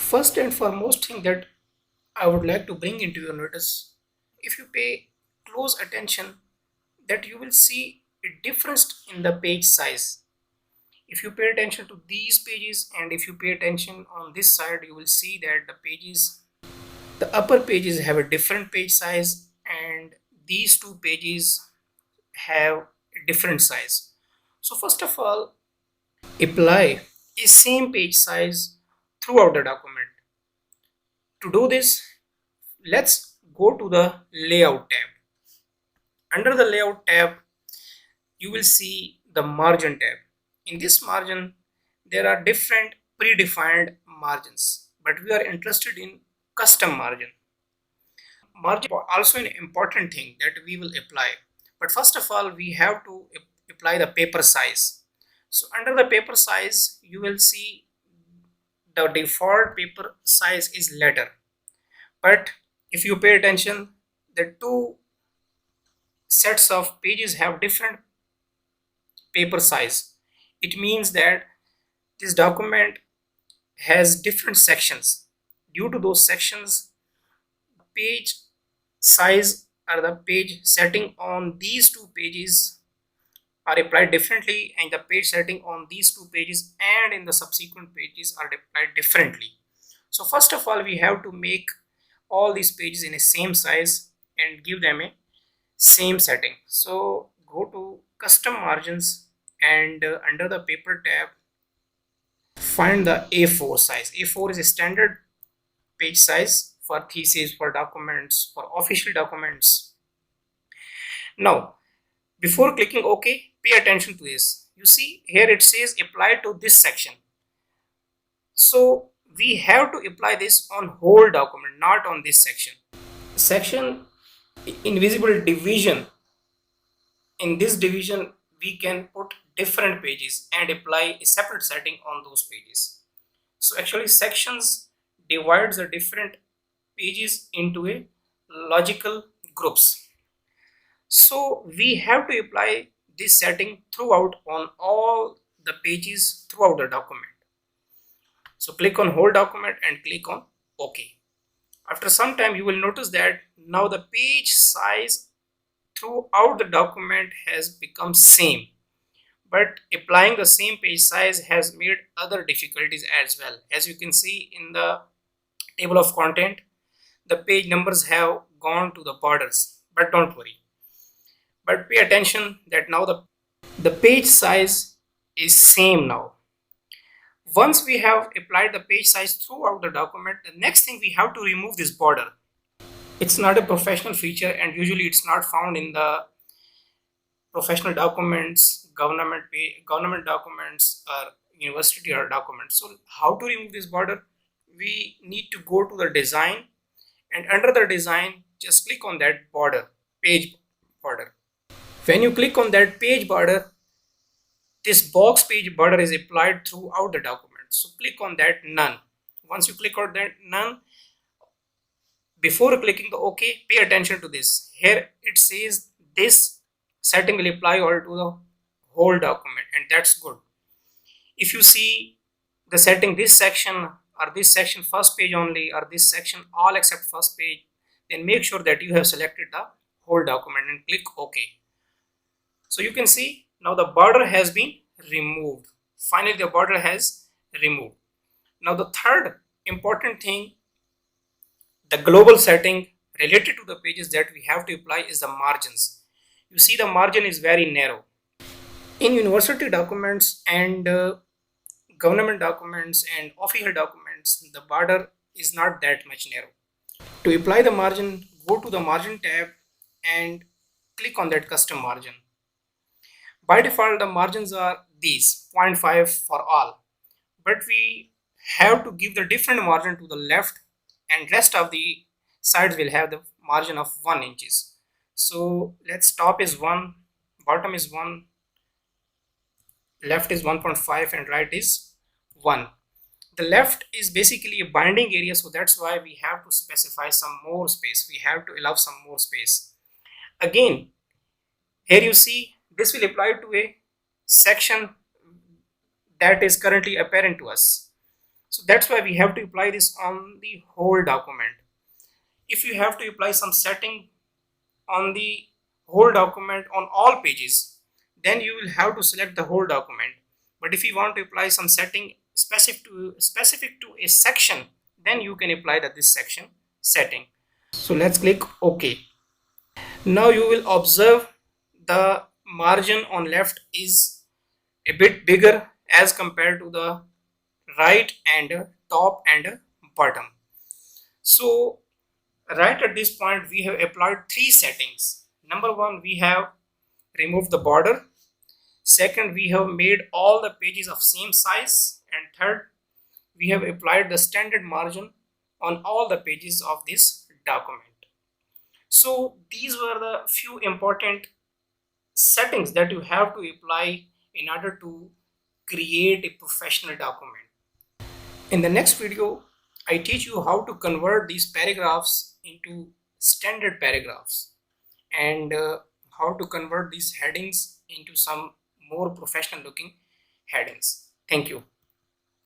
First and foremost thing that I would like to bring into your notice, if you pay close attention, that you will see a difference in the page size. If you pay attention to these pages and if you pay attention on this side, you will see that the upper pages have a different page size and these two pages have a different size. So first of all, apply a same page size throughout the document. To do this, let's go to the layout tab. Under the layout tab, you will see the margin tab. In this margin, there are different predefined margins, but we are interested in custom margin. Margin also an important thing that we will apply. But first of all, we have to apply the paper size. So under the paper size, you will see the default paper size is letter. But if you pay attention, the two sets of pages have different paper size. It means that this document has different sections. Due to those sections, page size or the page setting on these two pages are applied differently, and the page setting on these two pages and in the subsequent pages are applied differently. So first of all, we have to make all these pages in a same size and give them a same setting. So go to custom margins and under the paper tab, find the A4 size. A4 is a standard page size for theses, for documents, for official documents. Now, before clicking OK, pay attention to this. You see here it says apply to this section. So we have to apply this on whole document, not on this section. Section invisible division. In this division, we can put different pages and apply a separate setting on those pages. So actually sections divides the different pages into a logical groups. So we have to apply this setting throughout on all the pages throughout the document. So click on whole document and click on OK. After some time, you will notice that now the page size throughout the document has become same, but applying the same page size has made other difficulties as well. As you can see in the table of content, the page numbers have gone to the borders, but don't worry. But pay attention that now the page size is same now. Once we have applied the page size throughout the document, the next thing we have to remove this border. It's not a professional feature and usually it's not found in the professional documents, government documents or university or documents. So how to remove this border? We need to go to the design and under the design, just click on that border, page border. When you click on that page border, this box page border is applied throughout the document. So click on that none. Once you click on that none, before clicking the OK, pay attention to this. Here it says this setting will apply all to the whole document, and that's good. If you see the setting this section or this section first page only or this section all except first page, then make sure that you have selected the whole document and click OK. So you can see now the border has been removed. Finally, the border has removed. Now the third important thing, the global setting related to the pages that we have to apply is the margins. You see the margin is very narrow. In university documents and government documents and official documents, the border is not that much narrow. To apply the margin, go to the margin tab and click on that custom margin. By default, the margins are these 0.5 for all, but we have to give the different margin to the left and rest of the sides will have the margin of 1 inches. So let's top is 1, bottom is 1, left is 1.5 and right is 1. The left is basically a binding area, so that's why we have to specify some more space. We have to allow some more space. Again, here you see this will apply to a section that is currently apparent to us. So that's why we have to apply this on the whole document. If you have to apply some setting on the whole document on all pages, then you will have to select the whole document. But if you want to apply some setting specific to a section, then you can apply this section setting. So let's click OK. Now you will observe the margin on left is a bit bigger as compared to the right and top and bottom. So right at this point we have applied three settings. Number one, we have removed the border. Second, we have made all the pages of same size. And third, we have applied the standard margin on all the pages of this document. So these were the few important settings that you have to apply in order to create a professional document. In the next video, I teach you how to convert these paragraphs into standard paragraphs and how to convert these headings into some more professional looking headings. Thank you.